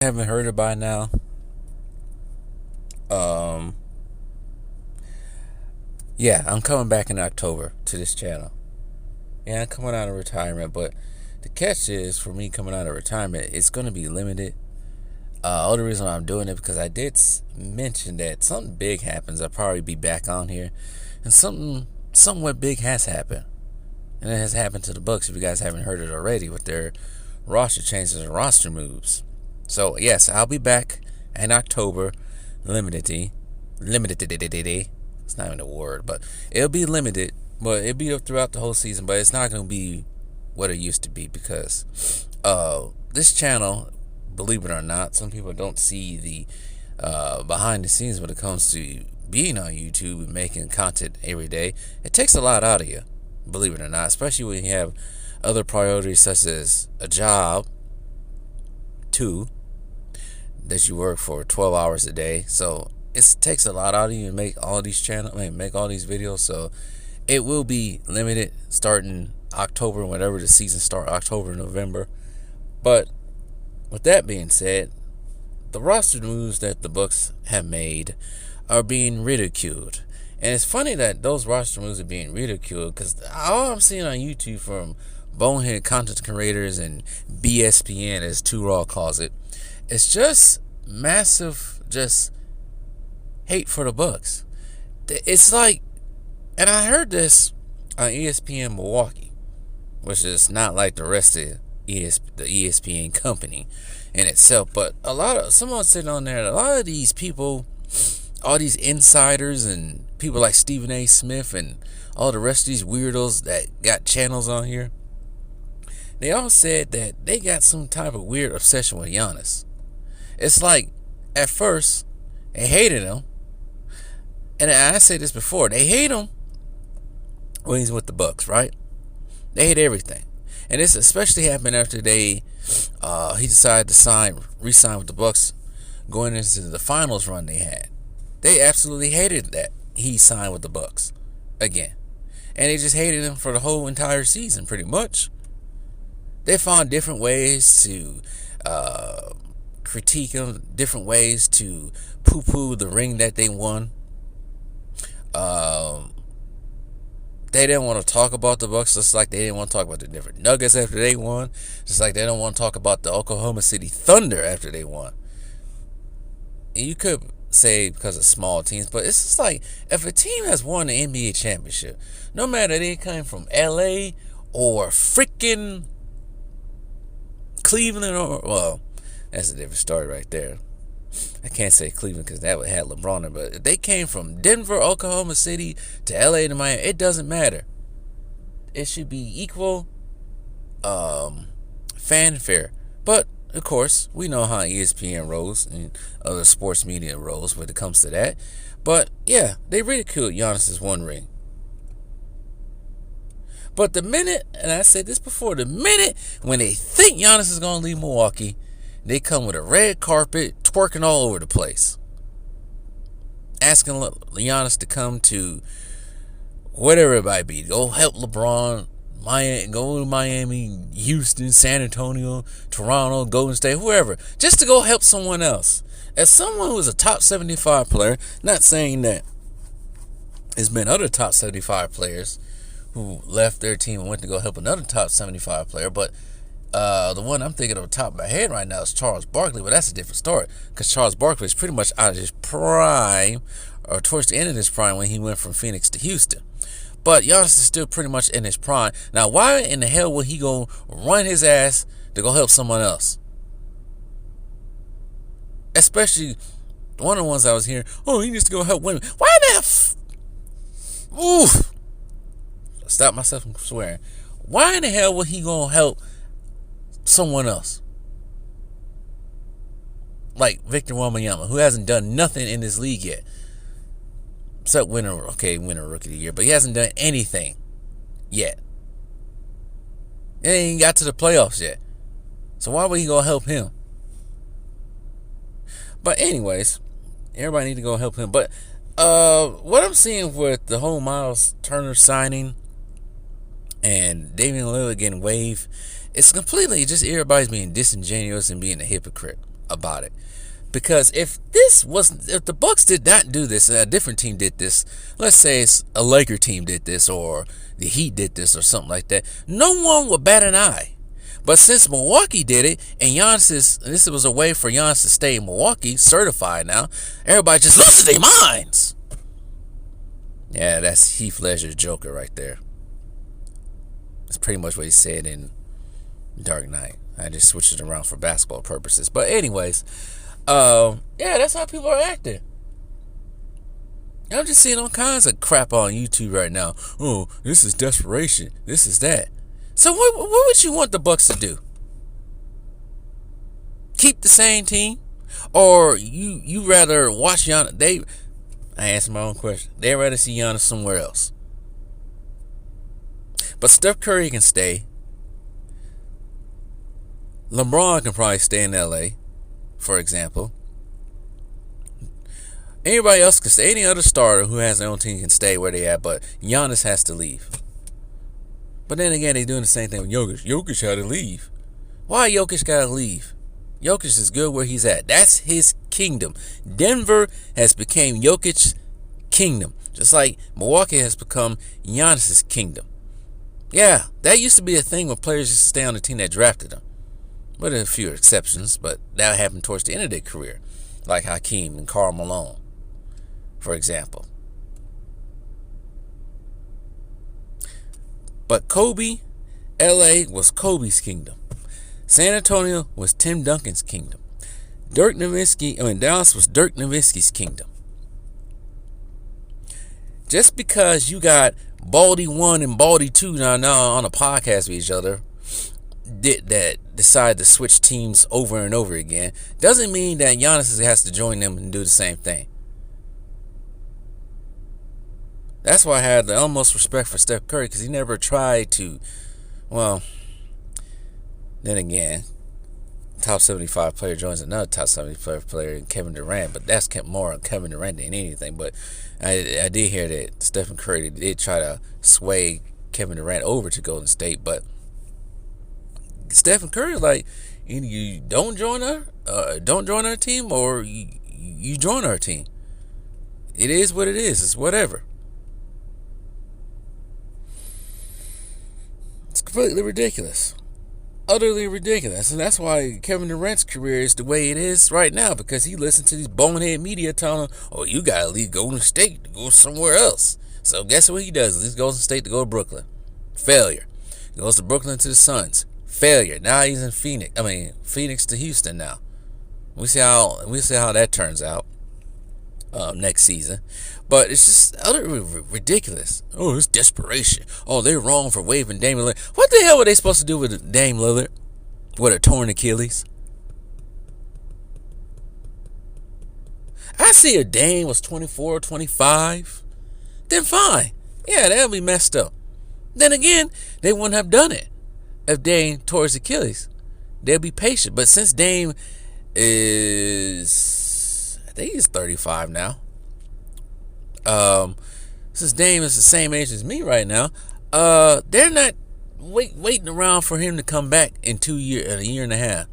Haven't heard it by now. Um, yeah, I'm coming back in October to this channel. Yeah, I'm coming out of retirement, but the catch is for me coming out of retirement, it's going to be limited. Other reason why I'm doing it because I did mention that something big happens. I'll probably be back on here, and something somewhat big has happened, and it has happened to the Bucks. If you guys haven't heard it already, with their roster changes and roster moves. So yes, I'll be back in October, limited. It's not even a word, but it'll be limited. But it'll be up throughout the whole season. But it's not going to be what it used to be because this channel, believe it or not, some people don't see the behind the scenes when it comes to being on YouTube and making content every day. It takes a lot out of you, believe it or not, especially when you have other priorities such as a job, too, that you work for 12 hours a day. So it takes a lot out of you to make all these make all these videos. So it will be limited starting October, whenever the season starts, October, November. But with that being said, the roster moves that the Bucks have made are being ridiculed. And it's funny that those roster moves are being ridiculed because all I'm seeing on YouTube from bonehead content creators and BSPN, as Two Raw calls it, it's just massive, just hate for the Bucks. It's like, and I heard this on ESPN Milwaukee, which is not like the rest of the ESPN company in itself, but someone said on there that a lot of these people, all these insiders and people like Stephen A. Smith and all the rest of these weirdos that got channels on here, they all said that they got some type of weird obsession with Giannis. It's like, at first, they hated him. And I said this before, they hate him when he's with the Bucks, right? They hate everything. And this especially happened after he decided to re-sign with the Bucks going into the finals run they had. They absolutely hated that he signed with the Bucks again. And they just hated him for the whole entire season, pretty much. They found different ways to critique him, different ways to poo-poo the ring that they won. They didn't want to talk about the Bucks, just like they didn't want to talk about the Denver Nuggets after they won, just like they don't want to talk about the Oklahoma City Thunder after they won. And you could say because of small teams, but it's just like, if a team has won the NBA championship, no matter they come from LA or freaking Cleveland, or, well, that's a different story right there. I can't say Cleveland because that would have LeBron, but if they came from Denver, Oklahoma City to LA to Miami, it doesn't matter. It should be equal fanfare. But of course, we know how ESPN rolls and other sports media rolls when it comes to that. But yeah, they ridiculed Giannis's one ring. But the minute, and I said this before, the minute when they think Giannis is going to leave Milwaukee, they come with a red carpet, twerking all over the place, asking Giannis to come to whatever it might be. Go help LeBron, go to Miami, Houston, San Antonio, Toronto, Golden State, whoever, just to go help someone else. As someone who is a top 75 player, not saying that there's been other top 75 players who left their team and went to go help another top 75 player, but the one I'm thinking of the top of my head right now is Charles Barkley, but that's a different story because Charles Barkley is pretty much out of his prime, or towards the end of his prime when he went from Phoenix to Houston. But Giannis is still pretty much in his prime. Now, why in the hell would he go run his ass to go help someone else? Especially one of the ones I was hearing, oh, he needs to go help women. Why the oof. Stop myself from swearing. Why in the hell would he go help someone else? Like Victor Wembanyama, who hasn't done nothing in this league yet. Except winner Rookie of the Year, but he hasn't done anything yet. He ain't even got to the playoffs yet. So why would he go help him? But anyways, everybody need to go help him. But what I'm seeing with the whole Miles Turner signing and Damian Lillard getting waived, it's completely just everybody's being disingenuous and being a hypocrite. about it. Because if the Bucks did not do this and a different team did this, let's say it's a Laker team did this or the Heat did this or something like that, no one would bat an eye. But since Milwaukee did it, and this was a way for Giannis to stay in Milwaukee, certified now, everybody just loses their minds. Yeah, that's Heath Ledger's Joker right there. That's pretty much what he said in Dark Knight. I just switched it around for basketball purposes. But anyways, yeah, that's how people are acting. I'm just seeing all kinds of crap on YouTube right now. Oh, this is desperation. This is that. So what would you want the Bucks to do? Keep the same team? Or you rather watch Giannis? I asked my own question. They'd rather see Giannis somewhere else. But Steph Curry can stay. LeBron can probably stay in LA, for example. Anybody else can stay. Any other starter who has their own team can stay where they at, but Giannis has to leave. But then again, they're doing the same thing with Jokic. Jokic had to leave. Why Jokic got to leave? Jokic is good where he's at. That's his kingdom. Denver has become Jokic's kingdom. Just like Milwaukee has become Giannis's kingdom. Yeah, that used to be a thing when players used to stay on the team that drafted them. With a few exceptions, but that happened towards the end of their career. Like Hakeem and Karl Malone, for example. But Kobe, LA was Kobe's kingdom. San Antonio was Tim Duncan's kingdom. Dallas was Dirk Nowitzki's kingdom. Just because you got Baldy 1 and Baldy 2 now on a podcast with each other that decide to switch teams over and over again doesn't mean that Giannis has to join them and do the same thing. That's why I had the utmost respect for Steph Curry, because he never tried to, well, then again, top 75 player joins another top 75 player in Kevin Durant, but that's kept more on Kevin Durant than anything. But I did hear that Stephen Curry did try to sway Kevin Durant over to Golden State, but Stephen Curry, like, you don't join our team, or you join our team. It is what it is. It's whatever. It's completely ridiculous. Utterly ridiculous. And that's why Kevin Durant's career is the way it is right now, because he listened to these bonehead media telling him, oh, you got to leave Golden State to go somewhere else. So guess what he does? He leaves Golden State to go to Brooklyn. Failure. He goes to Brooklyn to the Suns. Failure. Now he's in Phoenix. Phoenix to Houston now. We see how that turns out next season. But it's just utterly ridiculous. Oh, it's desperation. Oh, they're wrong for waiving Dame Lillard. What the hell were they supposed to do with Dame Lillard? With a torn Achilles? I see if Dame was 24, 25. Then fine. Yeah, that'll be messed up. Then again, they wouldn't have done it if Dame tore his Achilles. They'll be patient. But since Dame is, I think he's 35 now. Since Dame is the same age as me right now, they're not waiting around for him to come back in a year and a half.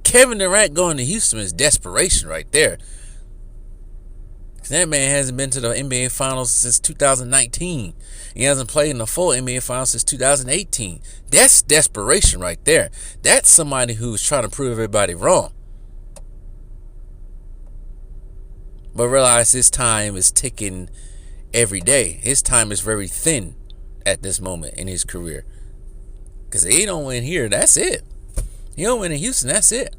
Kevin Durant going to Houston is desperation right there. That man hasn't been to the NBA Finals since 2019. He hasn't played in the full NBA Finals since 2018. That's desperation right there. That's somebody who's trying to prove everybody wrong. But realize his time is ticking every day. His time is very thin at this moment in his career. Because if he don't win here, that's it. He don't win in Houston, that's it.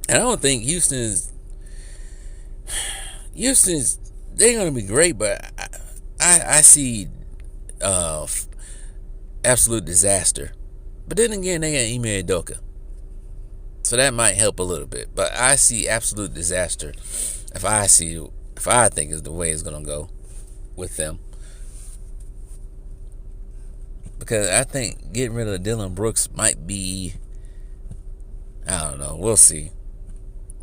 And I don't think Houston's they're going to be great, but I see absolute disaster. But then again, they got Ime Udoka, so that might help a little bit. But I see absolute disaster if I think is the way it's going to go with them. Because I think getting rid of Dylan Brooks might be, I don't know, we'll see.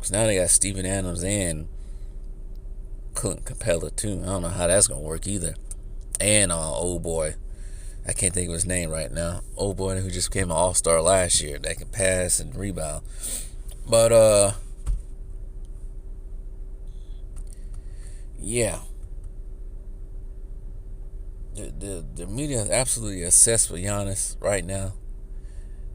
So now they got Steven Adams and Clint Capella too. I don't know how that's gonna work either. And old boy, I can't think of his name right now. Old boy who just became an all-star last year that can pass and rebound. But yeah, the media is absolutely obsessed with Giannis right now.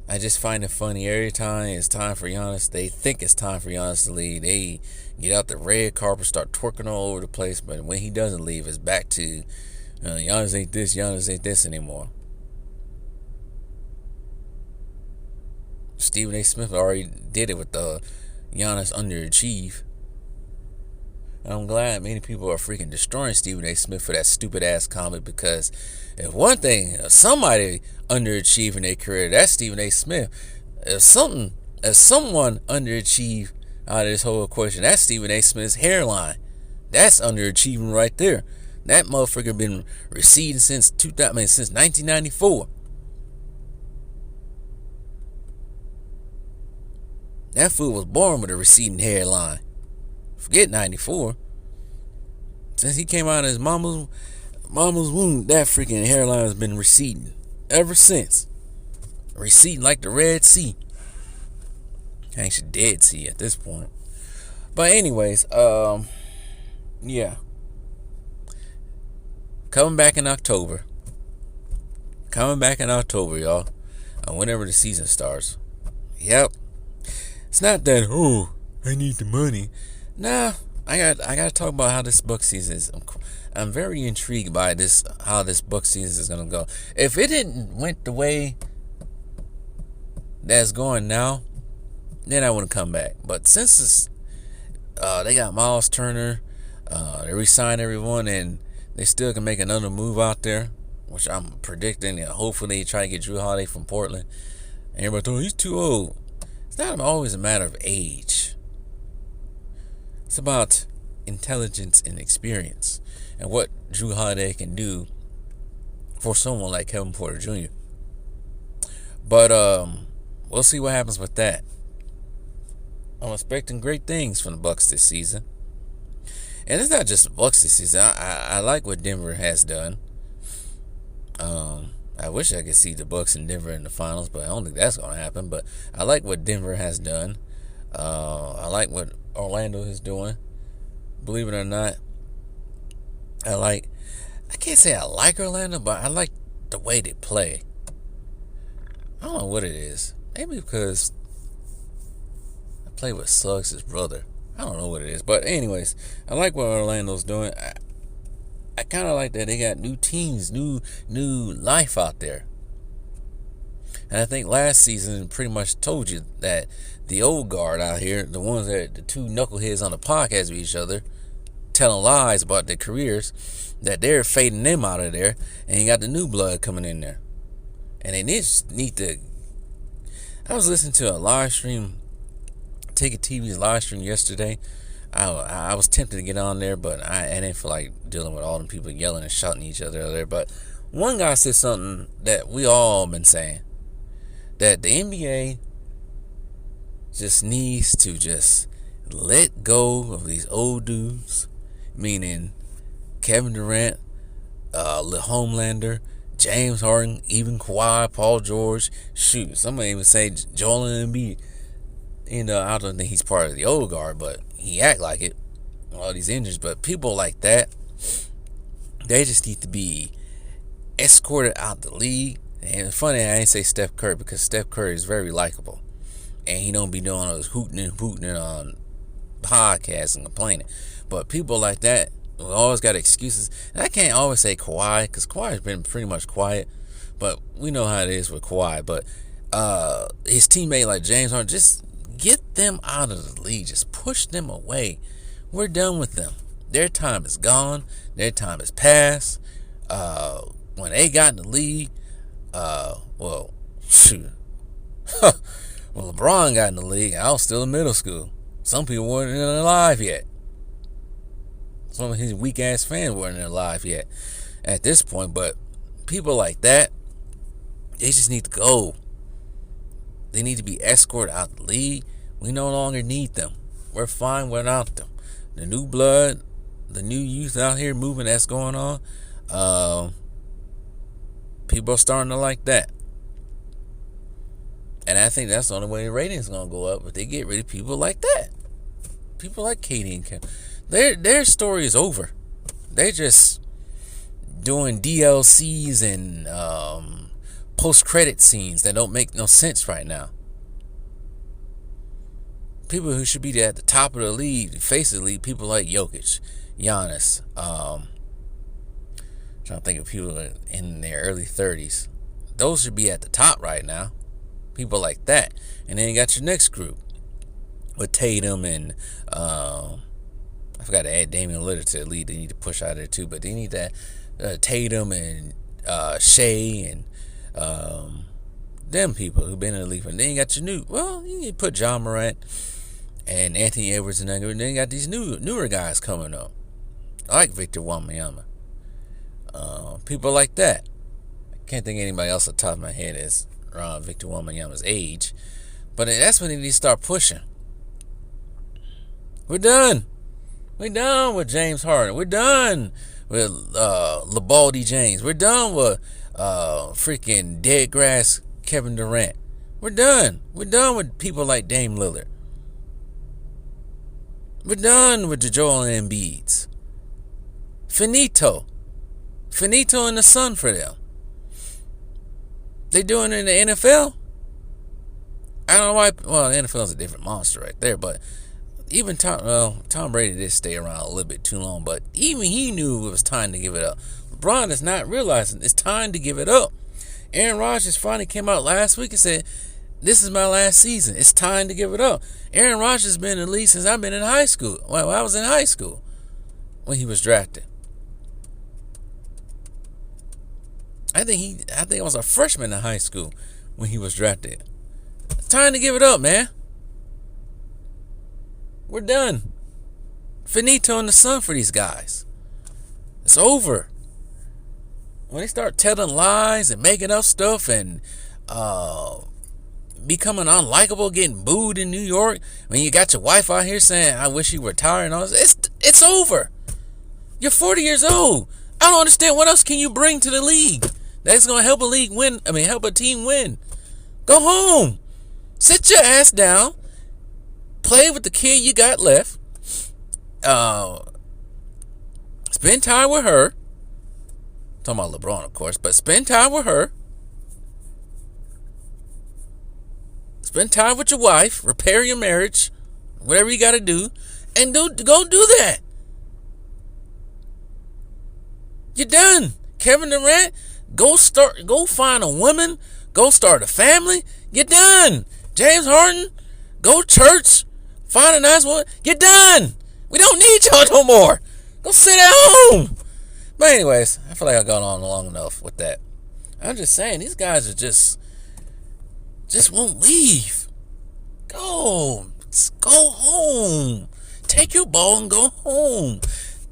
I just find it funny every time it's time for Giannis. They think it's time for Giannis to leave. They get out the red carpet, start twerking all over the place. But when he doesn't leave, it's back to Giannis ain't this anymore. Stephen A. Smith already did it with the Giannis underachieve. I'm glad many people are freaking destroying Stephen A. Smith for that stupid ass comment, because if one thing, if somebody underachieved in their career, that's Stephen A. Smith. If someone underachieved out of this whole equation, that's Stephen A. Smith's hairline. That's underachieving right there. That motherfucker been receding since 1994. That fool was born with a receding hairline. Forget 94. Since he came out of his mama's womb, that freaking hairline has been receding ever since. Receding like the Red Sea. Actually, Dead Sea at this point. But anyways, yeah. Coming back in October, y'all. Whenever the season starts. Yep. It's not that, oh, I need the money. Nah, I got to talk about how this Buck season is. I'm very intrigued by how this Buck season is gonna go. If it didn't went the way that's going now, then I wouldn't come back. But since they got Miles Turner, they re-signed everyone, and they still can make another move out there, which I'm predicting, and hopefully they try to get Jrue Holiday from Portland. And everybody thought he's too old. It's not always a matter of age. It's about intelligence and experience, and what Jrue Holiday can do for someone like Kevin Porter Jr. But we'll see what happens with that. I'm expecting great things from the Bucks this season, and it's not just the Bucks this season. I like what Denver has done. I wish I could see the Bucks and Denver in the finals, but I don't think that's gonna happen. But I like what Denver has done. I like what Orlando is doing. Believe it or not, I can't say I like Orlando, but I like the way they play. I don't know what it is. Maybe because I play with Suggs' brother. I don't know what it is. But anyways, I like what Orlando's doing. I kind of like that they got new teams, new life out there. And I think last season pretty much told you that the old guard out here, the ones that the two knuckleheads on the podcast with each other, telling lies about their careers, that they're fading them out of there, and you got the new blood coming in there. And they need to. I was listening to a live stream, Ticket TV's live stream yesterday. I was tempted to get on there, but I didn't feel like dealing with all them people yelling and shouting at each other there. But one guy said something that we all been saying, that the NBA just needs to just let go of these old dudes, meaning Kevin Durant, Homelander, James Harden, even Kawhi, Paul George. Shoot, somebody even say Joel Embiid. I don't think he's part of the old guard, but he act like it. All these injuries, but people like that, they just need to be escorted out the league. And it's funny I ain't say Steph Curry, because Steph Curry is very likable, and he don't be doing those hooting and on podcasts and complaining. But people like that, we always got excuses. And I can't always say Kawhi, because Kawhi has been pretty much quiet, but we know how it is with Kawhi. But his teammate like James Harden, just get them out of the league. Just push them away. We're done with them. Their time is gone. Their time is past. When they got in the league, shoot. When LeBron got in the league, I was still in middle school. Some people weren't even alive yet. Some of his weak ass fans weren't alive yet at this point. But people like that, they just need to go. They need to be escorted out the league. We no longer need them. We're fine without them. The new blood, the new youth out here moving that's going on. People are starting to like that. And I think that's the only way the ratings going to go up, if they get rid of people like that. People like Katie and Kim. Their story is over. They're just doing DLCs and post-credit scenes that don't make no sense right now. People who should be at the top of the league, face of the league, people like Jokic, Giannis. Trying to think of people in their early 30s. Those should be at the top right now. People like that. And then you got your next group with Tatum and I forgot to add Damian Lillard to the lead. They need to push out of there too, but they need that Tatum and Shea and them people who've been in the league. And then you got your new, well, you need to put John Morant and Anthony Edwards in there. And then you got these newer guys coming up. I like Victor Wembanyama. People like that. I can't think of anybody else off the top of my head that's around Victor Wembanyama's age. But that's when they need to start pushing. We're done. We're done with James Harden. We're done with LeBaldi James. We're done with freaking dead grass Kevin Durant. We're done. We're done with people like Dame Lillard. We're done with the Joel Embiids. Finito. Finito in the sun for them. They doing it in the NFL? I don't know why. Well, the NFL is a different monster right there, but even Tom Brady did stay around a little bit too long, but even he knew it was time to give it up. LeBron is not realizing it's time to give it up. Aaron Rodgers finally came out last week and said, "This is my last season. It's time to give it up." Aaron Rodgers has been in the league since I've been in high school. Well, I was in high school when he was drafted. I think I was a freshman in high school when he was drafted. It's time to give it up, man. We're done. Finito in the sun for these guys. It's over. When they start telling lies and making up stuff and becoming unlikable, getting booed in New York, when you got your wife out here saying, "I wish you were retired," and all this, it's over. You're 40 years old. I don't understand what else can you bring to the league that's gonna help a league win. Help a team win. Go home. Sit your ass down. Play with the kid you got left. Spend time with her. I'm talking about LeBron, of course, but spend time with her. Spend time with your wife. Repair your marriage. Whatever you got to do. And go do that. You're done. Kevin Durant, go find a woman. Go start a family. You're done. James Harden, go church. Find a nice one. You're done. We don't need y'all no more. Go sit at home. But anyways, I feel like I've gone on long enough with that. I'm just saying, these guys are just won't leave. Go home. Take your ball and go home.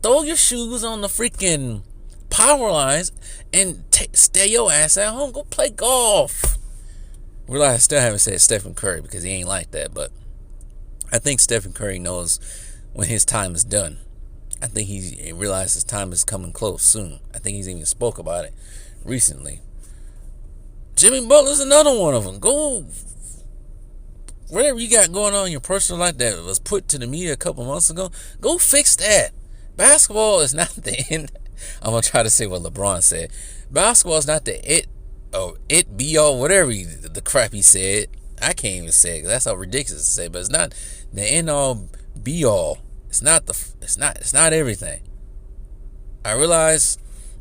Throw your shoes on the freaking power lines and stay your ass at home. Go play golf. I still haven't said Stephen Curry because he ain't like that, but I think Stephen Curry knows when his time is done. I think he realized his time is coming close soon. I think he's even spoke about it recently. Jimmy Butler's another one of them. Go, whatever you got going on in your personal life that was put to the media a couple months ago, go fix that. Basketball is not the end. I'm going to try to say what LeBron said. Basketball is not the it be all, whatever the crap he said. I can't even say it. That's how ridiculous to say. But it's not the end all be all. It's not everything. I realize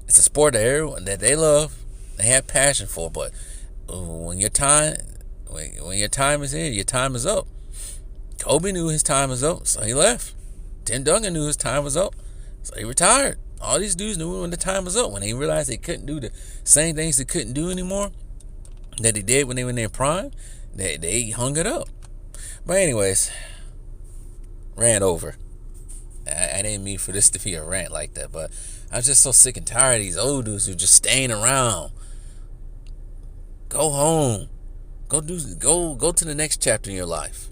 it's a sport that they love, they have passion for. But when your time is in, your time is up. Kobe knew his time was up, so he left. Tim Duncan knew his time was up, so he retired. All these dudes knew when the time was up. When they realized they couldn't do the same things they couldn't do anymore that they did when they were in their prime, they hung it up. But anyways, rant over. I didn't mean for this to be a rant like that, but I'm just so sick and tired of these old dudes who just staying around. Go home. Go to the next chapter in your life.